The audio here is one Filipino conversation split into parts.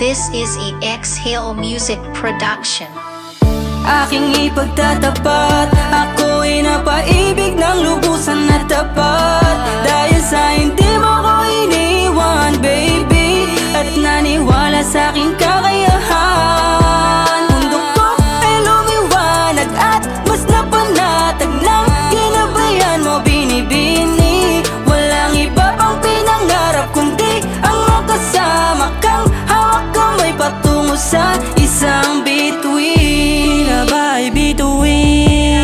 This is a Exhale Music production. Aking ipagtatapat, ako'y napaibig ng lubusan na tapat. Dahil sa hindi mo ko iniwan, baby, at naniwala sa aking kakayahan. Mundo ko ay lumiwanag at mas napanatag ng ginabayan mo, binibini. Walang iba pang pinangarap kundi ang makasama kang hawak kamay patungo sa isang bituin. Pinabay bituin,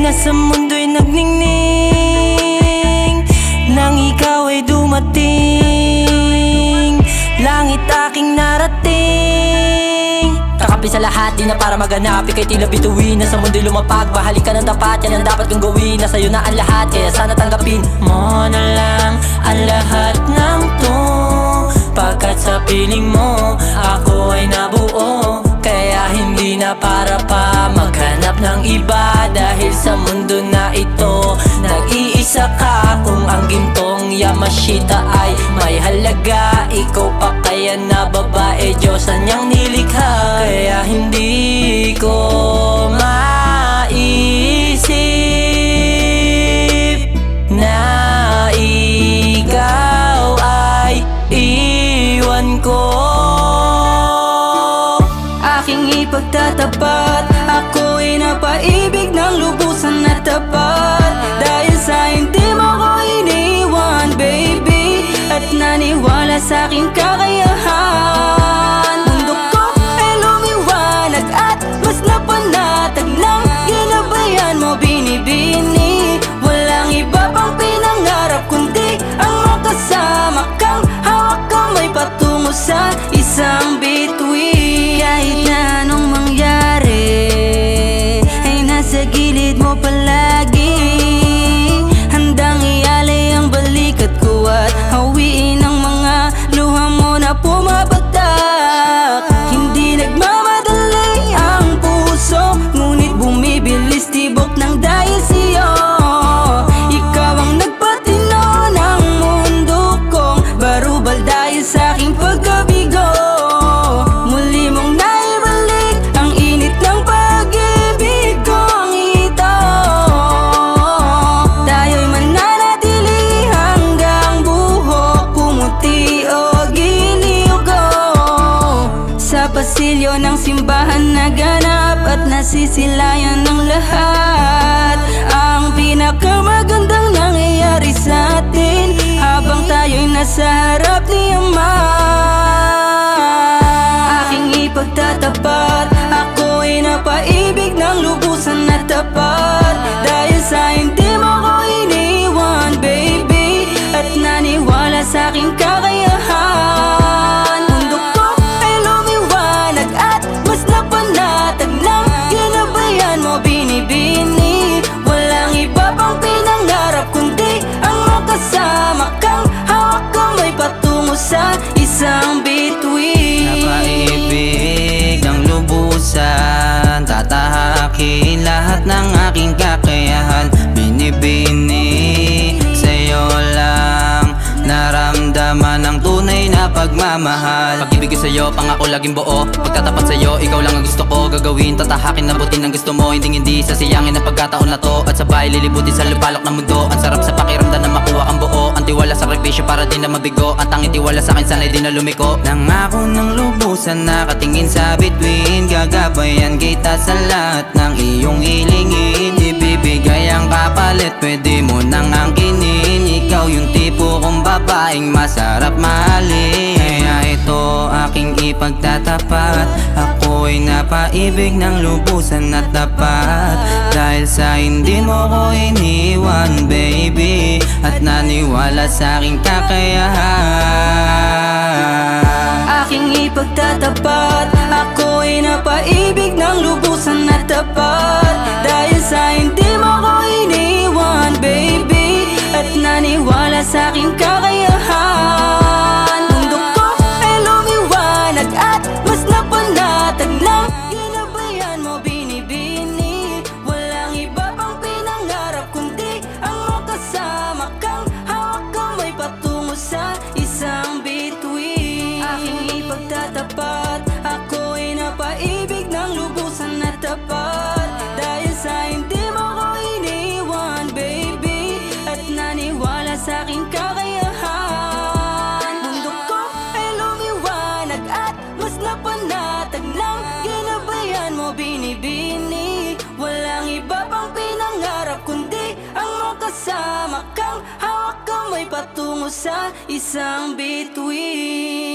nasa mundo'y nagningning, nang ikaw ay dumating, langit aking narating. Kakapi sa lahat, di na para maganap, ika'y tila bituin, nasa mundo'y lumapag, bahalik ka ng tapat, yan ang dapat kong gawin, nasa iyo na ang lahat, kaya sana tanggapin mo na lang ang lahat ng to. Pagkat sa piling mo, ako ay nabuo, kaya hindi na para pa maghanap ng iba. Dahil sa mundo na ito, nag-iisa ka. Kung ang gintong Yamashita ay may halaga, ikaw pa kaya na babae, Diyos ang niyang nilikha. Kaya hindi ko maisip na ikaw ay iwan ko. Aking ipagtatapat, ako'y napaibig ng lubusan na tapat. Dahil sa hindi mo ko iniwan, baby, at naniwala sa aking kakayahan. Mundo ko ay lumiwanag at mas napanatag ng ginabayan mo, binibini. Walang iba pang pinangarap kundi ang makasama kang hawak kamay patungo sa isang bituin. Kahit na anong mangyari, ay nasa gilid mo palagi. Handang ialay ang balikat ko at hawiin ang mga luha mo na pumapatak. Hindi nagmamadali ang puso, ngunit bumibilis tibok ng dahil sa'yo. Ikaw ang nagpatino ng mundo kong barubal dahil sa aking pagkabigo. Muli mong naibalik ang init ng pag-ibig kong ito. Tayo'y mananatili hanggang buhok pumuti o giliw ko. Sa pasilyo ng simbahan naganap at nasisilayan ng lahat ang pinakamagandang nangyayari sa atin habang tayo'y nasa harap ni Ama. Aking ipagtatapat, ako'y napaibig ng lubusan na tapat. Dahil sa hindi mo ko iniwan, baby, at naniwala sa aking kakayahan. Mundo ko ay lumiwanag at mas napanatag ng ginabayan mo, binibini. Walang iba pang pinangarap kundi ang makasama kang hawak kamay patungo sa isang bituin. Napaibig ng lubusan, tatahakin lahat ng aking kakayahan. Binibini, sa'yo lang naramdaman ang tunay na pagmamahal. Pag-ibig ko sa'yo, pangako laging buo. Pagtatapat sa'yo, ikaw lang ang gusto ko gagawin. Tatahakin, nabutin ang gusto mo, hindi sasayangin ang pagkataon na to. At sabay lilibutin sa lupalok ng mundo. Ang sarap sa pakiramdam na makuha kang buo. Ang tiwala sa sakripisyo para din na mabigo. At ang itiwala sa akin sana'y di na lumiko. Nangako ng lubusan, nakatingin sa bituin. Gagabayan kita sa lahat ng iyong hilingin. Ibibigay ang kapalit, pwede mo nang angkinin. Ikaw yung tipo kong babaeng masarap mahalin. Kaya ito aking ipagtatapat, ako'y napaibig ng lubusan na tapat. Dahil sa hindi mo ko iniwan, baby, at naniwala sa aking kakayahan. Aking ipagtatapat, ako'y napaibig ng lubusan na tapat. Dahil sa hindi mo ko iniwan, baby, at naniwala sa aking kakayahan. Mundo ko ay lumiwanag at mas napanatag ng ginabayan mo, binibini. Walang iba pang pinangarap kundi ang makasama kang hawak kamay patungo sa isang bituin. Aking ipag patungo sa isang bituin.